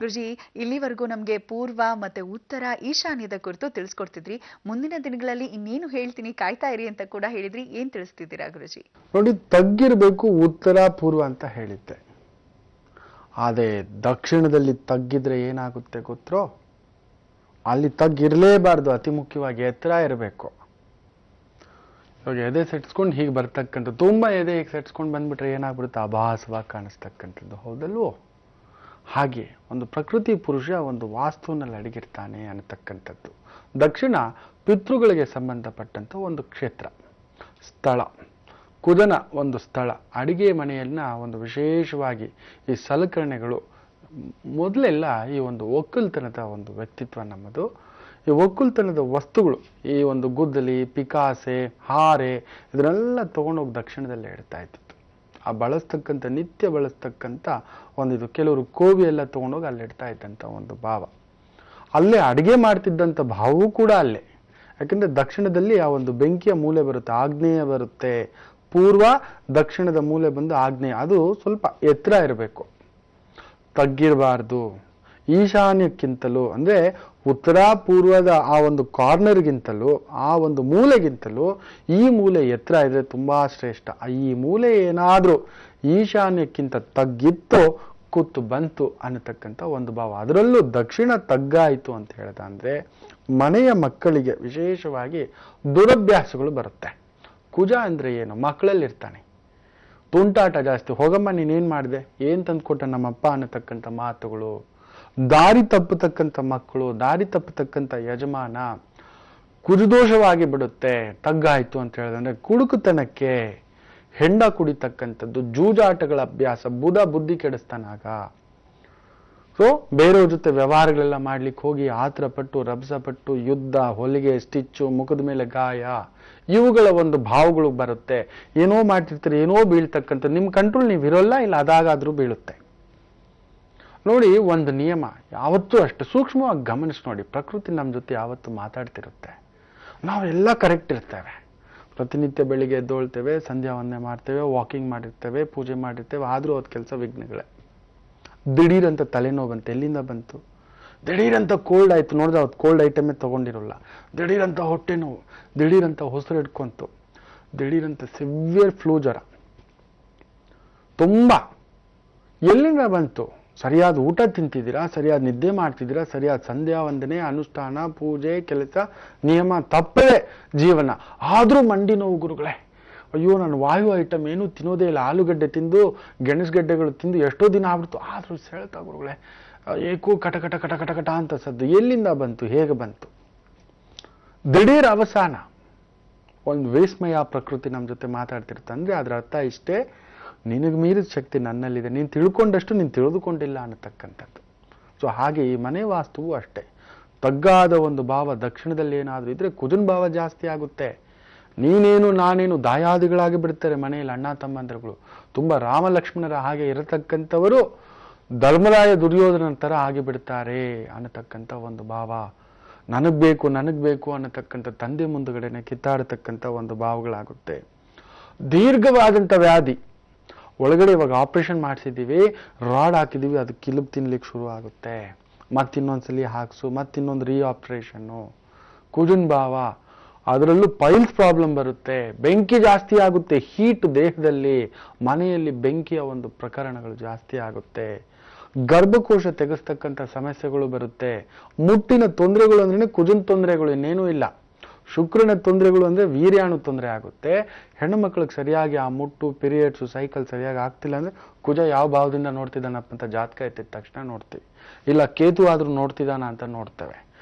ಗುರುಜಿ, ಇಲ್ಲಿವರೆಗೂ ನಮಗೆ ಪೂರ್ವ ಮತ್ತೆ ಉತ್ತರ ಈಶಾನ್ಯದ ಕುರಿತು ತಿಳಿಸ್ಕೊಡ್ತಿದ್ರಿ. ಮುಂದಿನ ದಿನಗಳಲ್ಲಿ ಇನ್ನೇನು ಹೇಳ್ತೀನಿ, ಕಾಯ್ತಾ ಇರಿ ಅಂತ ಕೂಡ ಹೇಳಿದ್ರಿ. ಏನ್ ತಿಳಿಸ್ತಿದ್ದೀರಾ ಗುರುಜಿ? ನೋಡಿ, ತಗ್ಗಿರ್ಬೇಕು ಉತ್ತರ ಪೂರ್ವ ಅಂತ ಹೇಳಿದ್ದೆ. ಅದೇ ದಕ್ಷಿಣದಲ್ಲಿ ತಗ್ಗಿದ್ರೆ ಏನಾಗುತ್ತೆ ಗೊತ್ತೋ? ಅಲ್ಲಿ ತಗ್ಗಿರಲೇಬಾರ್ದು. ಅತಿ ಮುಖ್ಯವಾಗಿ ಎತ್ತರ ಇರಬೇಕು. ಇವಾಗ ಎದೆ ಸೆಟ್ಸ್ಕೊಂಡು ಹೀಗೆ ಬರ್ತಕ್ಕಂಥ, ತುಂಬಾ ಎದೆ ಹೀಗೆ ಸೆಟ್ಸ್ಕೊಂಡು ಬಂದ್ಬಿಟ್ರೆ ಏನಾಗ್ಬಿಡುತ್ತೆ? ಅಭಾಸವಾಗಿ ಕಾಣಿಸ್ತಕ್ಕಂಥದ್ದು, ಹೌದಲ್ವೋ? ಹಾಗೆ ಒಂದು ಪ್ರಕೃತಿ ಪುರುಷ ಒಂದು ವಾಸ್ತುವಿನಲ್ಲಿ ಅಡಗಿರ್ತಾನೆ ಅನ್ನತಕ್ಕಂಥದ್ದು. ದಕ್ಷಿಣ ಪಿತೃಗಳಿಗೆ ಸಂಬಂಧಪಟ್ಟಂತ ಒಂದು ಕ್ಷೇತ್ರ, ಸ್ಥಳ, ಕುಜನ ಒಂದು ಸ್ಥಳ. ಅಡಿಗೆ ಮನೆಯನ್ನ ಒಂದು ವಿಶೇಷವಾಗಿ ಈ ಸಲಕರಣೆಗಳು, ಮೊದಲೆಲ್ಲ ಈ ಒಂದು ಒಕ್ಕಲ್ತನದ ಒಂದು ವ್ಯಕ್ತಿತ್ವ ನಮ್ಮದು. ಈ ಒಕ್ಕಲ್ತನದ ವಸ್ತುಗಳು, ಈ ಒಂದು ಗುದ್ದಲಿ, ಪಿಕಾಸೆ, ಹಾರೆ, ಇದನ್ನೆಲ್ಲ ತಗೊಂಡೋಗಿ ದಕ್ಷಿಣದಲ್ಲೇ ಇಡ್ತಾ ಇತ್ತು. ಆ ಬಳಸ್ತಕ್ಕಂಥ, ನಿತ್ಯ ಬಳಸ್ತಕ್ಕಂಥ ಒಂದಿದು, ಕೆಲವರು ಕೋವಿ ಎಲ್ಲ ತಗೊಂಡೋಗಿ ಅಲ್ಲಿ ಇಡ್ತಾ ಇದ್ದಂಥ ಒಂದು ಭಾವ. ಅಲ್ಲೇ ಅಡುಗೆ ಮಾಡ್ತಿದ್ದಂಥ ಭಾವವೂ ಕೂಡ ಅಲ್ಲೇ. ಯಾಕಂದ್ರೆ ದಕ್ಷಿಣದಲ್ಲಿ ಆ ಒಂದು ಬೆಂಕಿಯ ಮೂಲೆ ಬರುತ್ತೆ, ಆಗ್ನೇಯ ಬರುತ್ತೆ. ಪೂರ್ವ ದಕ್ಷಿಣದ ಮೂಲೆ ಬಂದು ಆಗ್ನೇಯ. ಅದು ಸ್ವಲ್ಪ ಎತ್ತರ ಇರಬೇಕು, ತಗ್ಗಿರಬಾರ್ದು. ಈಶಾನ್ಯಕ್ಕಿಂತಲೂ ಅಂದ್ರೆ ಉತ್ತರ ಪೂರ್ವದ ಆ ಒಂದು ಕಾರ್ನರ್ಗಿಂತಲೂ, ಆ ಒಂದು ಮೂಲೆಗಿಂತಲೂ ಈ ಮೂಲೆ ಎತ್ತರ ಇದ್ರೆ ತುಂಬಾ ಶ್ರೇಷ್ಠ. ಈ ಮೂಲೆ ಏನಾದ್ರೂ ಈಶಾನ್ಯಕ್ಕಿಂತ ತಗ್ಗಿತ್ತೋ ಕೂತು ಬಂತು ಅನ್ನತಕ್ಕಂಥ ಒಂದು ಭಾವ. ಅದರಲ್ಲೂ ದಕ್ಷಿಣ ತಗ್ಗಾಯಿತು ಅಂತ ಹೇಳ್ದ ಅಂದ್ರೆ ಮನೆಯ ಮಕ್ಕಳಿಗೆ ವಿಶೇಷವಾಗಿ ದುರಭ್ಯಾಸಗಳು ಬರುತ್ತೆ. ಕುಜ ಅಂದ್ರೆ ಏನು? ಮಕ್ಕಳಲ್ಲಿರ್ತಾನೆ, ತುಂಟಾಟ ಜಾಸ್ತಿ. ಹೋಗಮ್ಮ, ನೀನೇನ್ ಮಾಡಿದೆ, ಏನ್ ತಂದ್ಕೊಟ್ಟ ನಮ್ಮಪ್ಪ ಅನ್ನತಕ್ಕಂಥ ಮಾತುಗಳು, ದಾರಿ ತಪ್ಪತಕ್ಕಂಥ ಮಕ್ಕಳು, ದಾರಿ ತಪ್ಪತಕ್ಕಂಥ ಯಜಮಾನ, ಕುಜದೋಷವಾಗಿ ಬಿಡುತ್ತೆ. ತಗ್ಗಾಯ್ತು ಅಂತ ಹೇಳಿದ್ರೆ ಕುಡುಕುತನಕ್ಕೆ, ಹೆಂಡ ಕುಡಿತಕ್ಕಂಥದ್ದು, ಜೂಜಾಟಗಳ ಅಭ್ಯಾಸ, ಬುದ್ಧಿ ಕೆಡಿಸ್ತಾನಾಗ. ಸೊ ಬೇರೆಯವ್ರ ಜೊತೆ ವ್ಯವಹಾರಗಳೆಲ್ಲ ಮಾಡ್ಲಿಕ್ಕೆ ಹೋಗಿ ಆತರ ಪಟ್ಟು, ರಭಸ ಪಟ್ಟು, ಯುದ್ಧ, ಹೊಲಿಗೆ, ಸ್ಟಿಚ್ಚು, ಮುಖದ ಮೇಲೆ ಗಾಯ, ಇವುಗಳ ಒಂದು ಭಾವಗಳು ಬರುತ್ತೆ. ಏನೋ ಮಾಡ್ತಿರ್ತಾರೆ, ಏನೋ ಬೀಳ್ತಕ್ಕಂಥ, ನಿಮ್ ಕಂಟ್ರೋಲ್ ನೀವು ಇರೋಲ್ಲ, ಇಲ್ಲ ಅದಾಗಾದ್ರೂ ಬೀಳುತ್ತೆ. ನೋಡಿ, ಒಂದು ನಿಯಮ ಯಾವತ್ತೂ ಅಷ್ಟೇ ಸೂಕ್ಷ್ಮವಾಗಿ ಗಮನಿಸಿ ನೋಡಿ. ಪ್ರಕೃತಿ ನಮ್ಮ ಜೊತೆ ಯಾವತ್ತೂ ಮಾತಾಡ್ತಿರುತ್ತೆ. ನಾವೆಲ್ಲ ಕರೆಕ್ಟ್ ಇರ್ತೇವೆ. ಪ್ರತಿನಿತ್ಯ ಬೆಳಿಗ್ಗೆ ಎದ್ದೊಳ್ತೇವೆ, ಸಂಧ್ಯಾ ವಂದನೆ ಮಾಡ್ತೇವೆ, ವಾಕಿಂಗ್ ಮಾಡಿರ್ತೇವೆ, ಪೂಜೆ ಮಾಡಿರ್ತೇವೆ. ಆದ್ರೂ ಅದ್ ಕೆಲಸ ವಿಘ್ನಗಳೇ. ದಿಢೀರಂತ ತಲೆನೋವು ಬಂತು. ಎಲ್ಲಿಂದ ಬಂತು? ದಿಢೀರಂತ ಕೋಲ್ಡ್ ಆಯ್ತು. ನೋಡಿದ್ರೆ ಅವತ್ತು ಕೋಲ್ಡ್ ಐಟಮೇ ತಗೊಂಡಿರೋಲ್ಲ. ದಿಢೀರಂತ ಹೊಟ್ಟೆ ನೋವು, ದಿಢೀರಂತ ಹೊಸರು ಹಿಡ್ಕೊಂತು, ದಿಢೀರಂತ ಸಿವಿಯರ್ ಫ್ಲೂ ಜ್ವರ. ತುಂಬಾ ಎಲ್ಲಿಂದ ಬಂತು? ಸರಿಯಾದ ಊಟ ತಿಂತಿದ್ದೀರಾ, ಸರಿಯಾದ ನಿದ್ದೆ ಮಾಡ್ತಿದ್ದೀರಾ, ಸರಿಯಾದ ಸಂಧ್ಯಾ ವಂದನೆ, ಅನುಷ್ಠಾನ, ಪೂಜೆ, ಕೆಲಸ, ನಿಯಮ ತಪ್ಪದೆ ಜೀವನ. ಆದ್ರೂ ಮಂಡಿ ನೋವು ಗುರುಗಳೇ. ಅಯ್ಯೋ, ನಾನು ವಾಯು ಐಟಮ್ ಏನು ತಿನ್ನೋದೇ ಇಲ್ಲ. ಆಲೂಗಡ್ಡೆ ತಿಂದು, ಗೆಣಸುಗಡ್ಡೆಗಳು ತಿಂದು ಎಷ್ಟೋ ದಿನ ಆಗ್ಬಿಡ್ತು. ಆದ್ರೂ ಸೆಳೆತ ಗುರುಗಳೇ. ಏಕೋ ಕಟಕಟ ಕಟಕಟ ಅಂತ ಸದ್ದು. ಎಲ್ಲಿಂದ ಬಂತು? ಹೇಗೆ ಬಂತು? ದಿಢೀರ್ ಅವಸಾನ. ಒಂದು ವಿಸ್ಮಯ ಪ್ರಕೃತಿ ನಮ್ಮ ಜೊತೆ ಮಾತಾಡ್ತಿರುತ್ತೆ. ಅಂದ್ರೆ ಅದರ ಅರ್ಥ ಇಷ್ಟೇ, ನಿನಗೆ ಮೀರಿದ ಶಕ್ತಿ ನನ್ನಲ್ಲಿದೆ, ನೀನು ತಿಳ್ಕೊಂಡಷ್ಟು ನೀನು ತಿಳಿದುಕೊಂಡಿಲ್ಲ ಅನ್ನತಕ್ಕಂಥದ್ದು. ಸೊ ಹಾಗೆ ಈ ಮನೆ ವಾಸ್ತುವು ಅಷ್ಟೇ. ತಗ್ಗಾದ ಒಂದು ಭಾವ ದಕ್ಷಿಣದಲ್ಲಿ ಏನಾದ್ರೂ ಇದ್ರೆ ಕುಜನ್ ಭಾವ ಜಾಸ್ತಿ ಆಗುತ್ತೆ. ನೀನೇನು ನಾನೇನು ದಾಯಾದಿಗಳಾಗಿ ಬಿಡ್ತಾರೆ ಮನೆಯಲ್ಲಿ. ಅಣ್ಣ ತಮ್ಮಂದಿರುಗಳು ತುಂಬಾ ರಾಮ ಲಕ್ಷ್ಮಣರ ಹಾಗೆ ಇರತಕ್ಕಂಥವರು ಧರ್ಮರಾಯ ದುರ್ಯೋಧನ ತರ ಆಗಿ ಬಿಡ್ತಾರೆ ಅನ್ನತಕ್ಕಂಥ ಒಂದು ಭಾವ. ನನಗ್ ಬೇಕು ಅನ್ನತಕ್ಕಂಥ ತಂದೆ ಮುಂದುಗಡೆನೆ ಕಿತ್ತಾಡತಕ್ಕಂಥ ಒಂದು ಭಾವಗಳಾಗುತ್ತೆ. ದೀರ್ಘವಾದಂಥ ವ್ಯಾಧಿ, ಒಳಗಡೆ ಇವಾಗ ಆಪರೇಷನ್ ಮಾಡಿಸಿದ್ದೀವಿ, ರಾಡ್ ಹಾಕಿದೀವಿ, ಅದು ಕಿಲುಬ್ ತಿನ್ಲಿಕ್ಕೆ ಶುರು ಆಗುತ್ತೆ. ಮತ್ತಿನ್ನೊಂದ್ಸಲಿ ಹಾಕ್ಸು, ಮತ್ತಿನ್ನೊಂದು ರೀ ಆಪರೇಷನ್ನು. ಕುಜನ್ ಭಾವ. ಅದರಲ್ಲೂ ಪೈಲ್ಸ್ ಪ್ರಾಬ್ಲಮ್ ಬರುತ್ತೆ. ಬೆಂಕಿ ಜಾಸ್ತಿ ಆಗುತ್ತೆ. ಹೀಟ್ ದೇಹದಲ್ಲಿ, ಮನೆಯಲ್ಲಿ ಬೆಂಕಿಯ ಒಂದು ಪ್ರಕರಣಗಳು ಜಾಸ್ತಿ ಆಗುತ್ತೆ. ಗರ್ಭಕೋಶ ತೆಗೆಸ್ತಕ್ಕಂಥ ಸಮಸ್ಯೆಗಳು ಬರುತ್ತೆ. ಮುಟ್ಟಿನ ತೊಂದರೆಗಳು ಅಂದ್ರೆ ಕುಜನ್ ತೊಂದರೆಗಳು, ಇನ್ನೇನೂ ಇಲ್ಲ. ಶುಕ್ರನ ತೊಂದರೆಗಳು ಅಂದ್ರೆ ವೀರ್ಯಾಣು ತೊಂದರೆ ಆಗುತ್ತೆ. ಹೆಣ್ಣು ಮಕ್ಕಳಿಗೆ ಸರಿಯಾಗಿ ಆ ಮುಟ್ಟು, ಪೀರಿಯಡ್ಸ್, ಸೈಕಲ್ ಸರಿಯಾಗಿ ಆಗ್ತಿಲ್ಲ ಅಂದ್ರೆ ಕುಜ ಯಾವ ಭಾವದಿಂದ ನೋಡ್ತಿದ್ದಾನಪ್ಪ ಅಂತ ಜಾತಕ ಎತ್ತಿದ ತಕ್ಷಣ ನೋಡ್ತೀವಿ. ಇಲ್ಲ ಕೇತು ಆದ್ರೂ ನೋಡ್ತಿದ್ದಾನ ಅಂತ ನೋಡ್ತೇವೆ.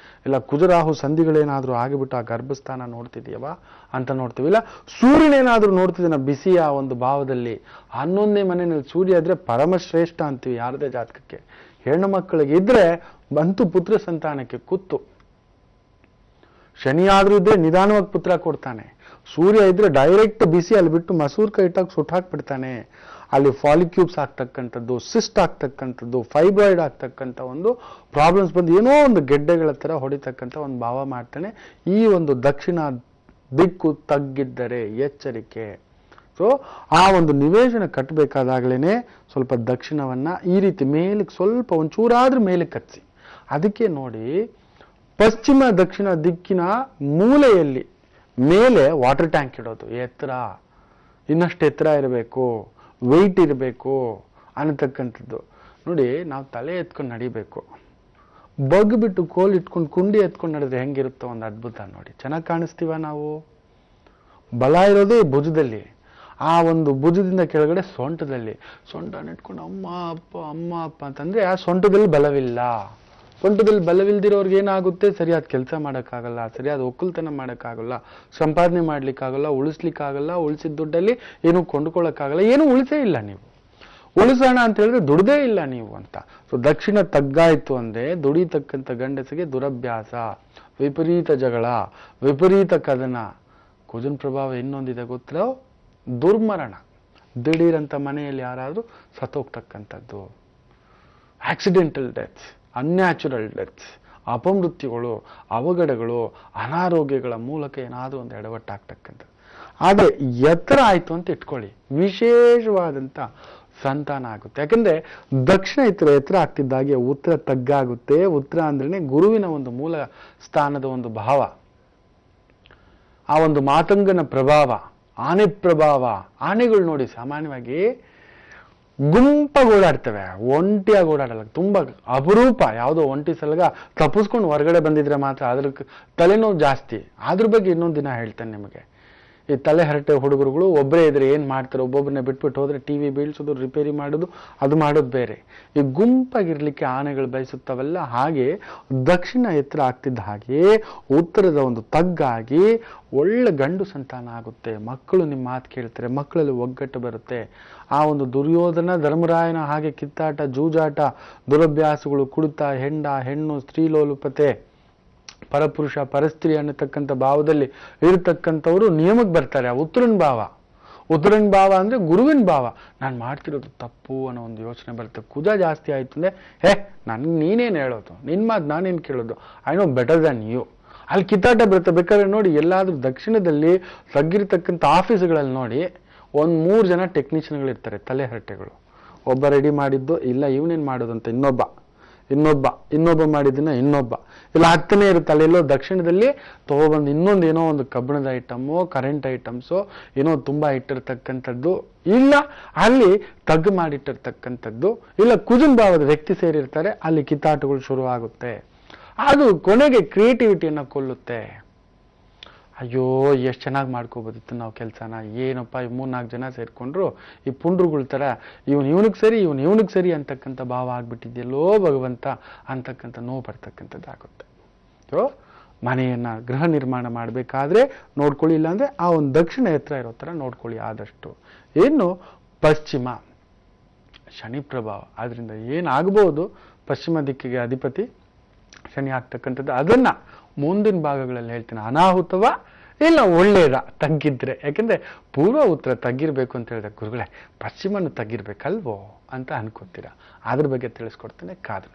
ಇಲ್ಲ ಕುಜರಾಹು ಸಂಧಿಗಳೇನಾದ್ರೂ ಆಗಿಬಿಟ್ಟು ಆ ಗರ್ಭಸ್ಥಾನ ನೋಡ್ತಿದ್ಯವಾ ಅಂತ ನೋಡ್ತೀವಿ. ಇಲ್ಲ ಸೂರ್ಯನೇನಾದ್ರೂ ನೋಡ್ತಿದ್ದಾನ ಬಿಸಿಯ ಒಂದು ಭಾವದಲ್ಲಿ, 11ನೇ ಮನೆಯಲ್ಲಿ ಸೂರ್ಯ ಇದ್ರೆ ಪರಮಶ್ರೇಷ್ಠ ಅಂತೀವಿ ಯಾರದೇ ಜಾತಕಕ್ಕೆ. ಹೆಣ್ಣು ಮಕ್ಕಳಿಗೆ ಇದ್ರೆ ಬಂತು ಪುತ್ರ ಸಂತಾನಕ್ಕೆ ಕುತ್ತು. ಶನಿ ಆದ್ರೂ ಇದ್ರೆ ನಿಧಾನವಾಗಿ ಪುತ್ರ ಕೊಡ್ತಾನೆ. ಸೂರ್ಯ ಇದ್ರೆ ಡೈರೆಕ್ಟ್ ಬಿಸಿ ಅಲ್ಲಿ ಬಿಟ್ಟು ಮಸೂರ್ಕ ಇಟ್ಟಾಗ ಸುಟ್ಟಾಕ್ಬಿಡ್ತಾನೆ. ಅಲ್ಲಿ ಫಾಲಿಕ್ಯೂಬ್ಸ್ ಆಗ್ತಕ್ಕಂಥದ್ದು, ಸಿಸ್ಟ್ ಆಗ್ತಕ್ಕಂಥದ್ದು, ಫೈಬ್ರಾಯ್ಡ್ ಆಗ್ತಕ್ಕಂಥ ಒಂದು ಪ್ರಾಬ್ಲಮ್ಸ್ ಬಂದು ಏನೋ ಒಂದು ಗೆಡ್ಡೆಗಳ ತರ ಹೊಡಿತಕ್ಕಂಥ ಒಂದು ಭಾವ ಮಾಡ್ತಾನೆ. ಈ ಒಂದು ದಕ್ಷಿಣ ದಿಕ್ಕು ತಗ್ಗಿದ್ದರೆ ಎಚ್ಚರಿಕೆ. ಸೊ ಆ ಒಂದು ನಿವೇಶನ ಕಟ್ಟಬೇಕಾದಾಗಲೇ ಸ್ವಲ್ಪ ದಕ್ಷಿಣವನ್ನ ಈ ರೀತಿ ಮೇಲಕ್ಕೆ ಸ್ವಲ್ಪ ಒಂಚೂರಾದ್ರೂ ಮೇಲಕ್ಕೆ ಹಚ್ಚಿ. ಅದಕ್ಕೆ ನೋಡಿ ಪಶ್ಚಿಮ ದಕ್ಷಿಣ ದಿಕ್ಕಿನ ಮೂಲೆಯಲ್ಲಿ ಮೇಲೆ ವಾಟರ್ ಟ್ಯಾಂಕ್ ಇಡೋದು. ಎತ್ತರ ಇನ್ನಷ್ಟು ಎತ್ತರ ಇರಬೇಕು, ವೆಯ್ಟ್ ಇರಬೇಕು ಅನ್ನತಕ್ಕಂಥದ್ದು. ನೋಡಿ, ನಾವು ತಲೆ ಎತ್ಕೊಂಡು ನಡಿಬೇಕು, ಬಗ್ಬಿಟ್ಟು ಕೋಲ್ ಇಟ್ಕೊಂಡು ಕುಂಡಿ ಎತ್ಕೊಂಡು ನಡೆದ್ರೆ ಹೆಂಗಿರುತ್ತೋ ಒಂದು ಅದ್ಭುತ. ನೋಡಿ, ಚೆನ್ನಾಗಿ ಕಾಣಿಸ್ತೀವ ನಾವು. ಬಲ ಇರೋದೇ ಭುಜದಲ್ಲಿ, ಆ ಒಂದು ಭುಜದಿಂದ ಕೆಳಗಡೆ ಸೊಂಟದಲ್ಲಿ. ಸೊಂಟನ ಇಟ್ಕೊಂಡು ಅಮ್ಮ ಅಪ್ಪ ಅಂತಂದ್ರೆ ಆ ಸೊಂಟದಲ್ಲಿ ಬಲವಿಲ್ಲ. ಸೊಂಟದಲ್ಲಿ ಬಲವಿಲ್ದಿರೋರ್ಗೆ ಏನಾಗುತ್ತೆ, ಸರಿಯಾದ ಕೆಲಸ ಮಾಡೋಕ್ಕಾಗಲ್ಲ, ಸರಿಯಾದ ಒಕ್ಕಲ್ತನ ಮಾಡೋಕ್ಕಾಗಲ್ಲ, ಸಂಪಾದನೆ ಮಾಡ್ಲಿಕ್ಕಾಗಲ್ಲ, ಉಳಿಸ್ಲಿಕ್ಕಾಗಲ್ಲ, ಉಳಿಸಿದ ದುಡ್ಡಲ್ಲಿ ಏನು ಕೊಂಡ್ಕೊಳ್ಳೋಕ್ಕಾಗಲ್ಲ, ಏನು ಉಳಿಸೇ ಇಲ್ಲ. ನೀವು ಉಳಿಸೋಣ ಅಂತ ಹೇಳಿದ್ರೆ ದುಡ್ದೇ ಇಲ್ಲ ನೀವು ಅಂತ. ಸೊ ದಕ್ಷಿಣ ತಗ್ಗಾಯ್ತು ಅಂದ್ರೆ ದುಡಿತಕ್ಕಂಥ ಗಂಡಸಿಗೆ ದುರಭ್ಯಾಸ, ವಿಪರೀತ ಜಗಳ, ವಿಪರೀತ ಕದನ. ಕುಜನ್ ಪ್ರಭಾವ ಇನ್ನೊಂದಿದೆ ಗೊತ್ತೋ, ದುರ್ಮರಣ. ದಿಢೀರಂತ ಮನೆಯಲ್ಲಿ ಯಾರಾದ್ರೂ ಸತ್ತೋಗ್ತಕ್ಕಂಥದ್ದು, ಆಕ್ಸಿಡೆಂಟಲ್ ಡೆತ್ಸ್, ಅನ್ಯಾಚುರಲ್ ಡೆತ್ಸ್, ಅಪಮೃತ್ಯುಗಳು, ಅವಘಡಗಳು, ಅನಾರೋಗ್ಯಗಳ ಮೂಲಕ ಏನಾದರೂ ಒಂದು ಎಡವಟ್ಟಾಗ್ತಕ್ಕಂಥದ್ದು. ಆದರೆ ಎತ್ತರ ಆಯ್ತು ಅಂತ ಇಟ್ಕೊಳ್ಳಿ, ವಿಶೇಷವಾದಂಥ ಸಂತಾನ ಆಗುತ್ತೆ. ಯಾಕಂದ್ರೆ ದಕ್ಷಿಣ ಎತ್ತರ ಆಗ್ತಿದ್ದಾಗೆ ಉತ್ತರ ತಗ್ಗಾಗುತ್ತೆ. ಉತ್ತರ ಅಂದ್ರೆ ಗುರುವಿನ ಒಂದು ಮೂಲ ಸ್ಥಾನದ ಒಂದು ಭಾವ, ಆ ಒಂದು ಮಾತಂಗನ ಪ್ರಭಾವ, ಆನೆ ಪ್ರಭಾವ. ಆನೆಗಳು ನೋಡಿ ಸಾಮಾನ್ಯವಾಗಿ ಗುಂಪಾಗಿ ಓಡಾಡ್ತವೆ, ಒಂಟಿಯಾಗಿ ಓಡಾಡಲ್ಲ. ತುಂಬಾ ಅಪರೂಪ ಯಾವುದೋ ಒಂಟಿ ಸಲಗ ತಪ್ಪಿಸ್ಕೊಂಡು ಹೊರಗಡೆ ಬಂದಿದ್ರೆ ಮಾತ್ರ ಅದ್ರ ತಲೆನೋವು ಜಾಸ್ತಿ. ಅದ್ರ ಬಗ್ಗೆ ಇನ್ನೊಂದು ದಿನ ಹೇಳ್ತೇನೆ ನಿಮಗೆ. ಈ ತಲೆ ಹರಟೆ ಹುಡುಗರುಗಳು ಒಬ್ಬರೇ ಇದ್ರೆ ಏನ್ ಮಾಡ್ತಾರೆ, ಒಬ್ಬೊಬ್ಬರನ್ನೇ ಬಿಟ್ಬಿಟ್ಟು ಹೋದ್ರೆ ಟಿವಿ ಬೀಳ್ಸೋದು, ರಿಪೇರಿ ಮಾಡೋದು, ಅದು ಮಾಡೋದು ಬೇರೆ. ಈ ಗುಂಪಾಗಿರ್ಲಿಕ್ಕೆ ಆನೆಗಳು ಬಯಸುತ್ತವಲ್ಲ, ಹಾಗೆ ದಕ್ಷಿಣ ಎತ್ತರ ಆಗ್ತಿದ್ದ ಹಾಗೆ ಉತ್ತರದ ಒಂದು ತಗ್ಗಾಗಿ ಒಳ್ಳೆ ಗಂಡು ಸಂತಾನ ಆಗುತ್ತೆ. ಮಕ್ಕಳು ನಿಮ್ಮ ಮಾತು ಕೇಳ್ತಾರೆ, ಮಕ್ಕಳಲ್ಲಿ ಒಗ್ಗಟ್ಟು ಬರುತ್ತೆ. ಆ ಒಂದು ದುರ್ಯೋಧನ ಧರ್ಮರಾಯನ ಹಾಗೆ ಕಿತ್ತಾಟ, ಜೂಜಾಟ, ದುರಭ್ಯಾಸಗಳು, ಕುಡಿತ, ಹೆಣ್ಣು, ಸ್ತ್ರೀಲೋಲುಪತೆ, ಪರಪುರುಷ ಪರಸ್ತ್ರೀ ಅನ್ನತಕ್ಕಂಥ ಭಾವದಲ್ಲಿ ಇರತಕ್ಕಂಥವ್ರು ನಿಯಮಕ್ಕೆ ಬರ್ತಾರೆ. ಆ ಉತ್ತರನ್ ಭಾವ ಅಂದ್ರೆ ಗುರುವಿನ ಭಾವ. ನಾನು ಮಾಡ್ತಿರೋದು ತಪ್ಪು ಅನ್ನೋ ಒಂದು ಯೋಚನೆ ಬರುತ್ತೆ. ಕುಜ ಜಾಸ್ತಿ ಆಯ್ತು ಅಂದ್ರೆ ನೀನೇನು ಹೇಳೋದು, ನಿನ್ ಮಾತು ನಾನೇನು ಕೇಳೋದು, I know better than you. ಅಲ್ಲಿ ಕಿತ್ತಾಟ ಬರುತ್ತೆ. ಬೇಕಾದ್ರೆ ನೋಡಿ, ಎಲ್ಲಾದ್ರೂ ದಕ್ಷಿಣದಲ್ಲಿ ತಗ್ಗಿರ್ತಕ್ಕಂಥ ಆಫೀಸ್ಗಳಲ್ಲಿ ನೋಡಿ, 1-3 ಜನ ಟೆಕ್ನಿಷಿಯನ್ಗಳು ಇರ್ತಾರೆ, ತಲೆ ಹರಟೆಗಳು. ಒಬ್ಬ ರೆಡಿ ಮಾಡಿದ್ದು, ಇಲ್ಲ ಇವನೇನ್ ಮಾಡೋದು ಅಂತ ಇನ್ನೊಬ್ಬ ಮಾಡಿದ್ದನ್ನ ಇನ್ನೊಬ್ಬ, ಇಲ್ಲ ಆಗ್ತಾನೆ ಇರುತ್ತೆ. ಅಲ್ಲೆಲ್ಲೋ ದಕ್ಷಿಣದಲ್ಲಿ ತಗೊಬಂದು ಇನ್ನೊಂದು ಏನೋ ಒಂದು ಕಬ್ಬಿಣದ ಐಟಮೋ, ಕರೆಂಟ್ ಐಟಮ್ಸೋ ಏನೋ ತುಂಬಾ ಇಟ್ಟಿರ್ತಕ್ಕಂಥದ್ದು, ಇಲ್ಲ ಅಲ್ಲಿ ತಗ್ಗು ಮಾಡಿಟ್ಟಿರ್ತಕ್ಕಂಥದ್ದು, ಇಲ್ಲ ಕುಜನ್ ಭಾವದ ವ್ಯಕ್ತಿ ಸೇರಿರ್ತಾರೆ, ಅಲ್ಲಿ ಕಿತ್ತಾಟಗಳು ಶುರು ಆಗುತ್ತೆ. ಅದು ಕೊನೆಗೆ ಕ್ರಿಯೇಟಿವಿಟಿಯನ್ನ ಕೊಲ್ಲುತ್ತೆ. ಅಯ್ಯೋ, ಎಷ್ಟು ಚೆನ್ನಾಗಿ ಮಾಡ್ಕೋಬೋದಿತ್ತು ನಾವು ಕೆಲಸನ, ಏನಪ್ಪ ಈ 3-4 ಜನ ಸೇರ್ಕೊಂಡ್ರು ಈ ಪುಂಡ್ರುಗಳ ತರ ಇವನಿಗೆ ಸರಿ ಅಂತಕ್ಕಂಥ ಭಾವ ಆಗ್ಬಿಟ್ಟಿದೆಯಲ್ಲೋ ಭಗವಂತ ಅಂತಕ್ಕಂಥ ನೋವು ಬರ್ತಕ್ಕಂಥದ್ದಾಗುತ್ತೆ. ಸೊ ಮನೆಯನ್ನ ಗೃಹ ನಿರ್ಮಾಣ ಮಾಡಬೇಕಾದ್ರೆ ನೋಡ್ಕೊಳ್ಳಿ, ಇಲ್ಲಾಂದ್ರೆ ಆ ಒಂದು ದಕ್ಷಿಣ ಎತ್ತರ ಇರೋ ತರ ನೋಡ್ಕೊಳ್ಳಿ ಆದಷ್ಟು. ಇನ್ನು ಪಶ್ಚಿಮ ಶನಿ ಪ್ರಭಾವ, ಆದ್ರಿಂದ ಏನಾಗಬಹುದು, ಪಶ್ಚಿಮ ದಿಕ್ಕಿಗೆ ಅಧಿಪತಿ ಶನಿ ಆಗ್ತಕ್ಕಂಥದ್ದು. ಅದನ್ನ ಮುಂದಿನ ಭಾಗಗಳಲ್ಲಿ ಹೇಳ್ತೀನಿ. ಅನಾಹುತವ ಇಲ್ಲ ಒಳ್ಳೇದ ತಗ್ಗಿದ್ರೆ. ಯಾಕಂದ್ರೆ ಪೂರ್ವ ಉತ್ತರ ತಗ್ಗಿರ್ಬೇಕು ಅಂತ ಹೇಳಿದ್ರೆ ಗುರುಗಳೇ, ಪಶ್ಚಿಮನು ತಗ್ಗಿರ್ಬೇಕಲ್ವೋ ಅಂತ ಅನ್ಕೋತೀರಾ. ಅದ್ರ ಬಗ್ಗೆ ತಿಳಿಸ್ಕೊಡ್ತೇನೆ, ಕಾದು.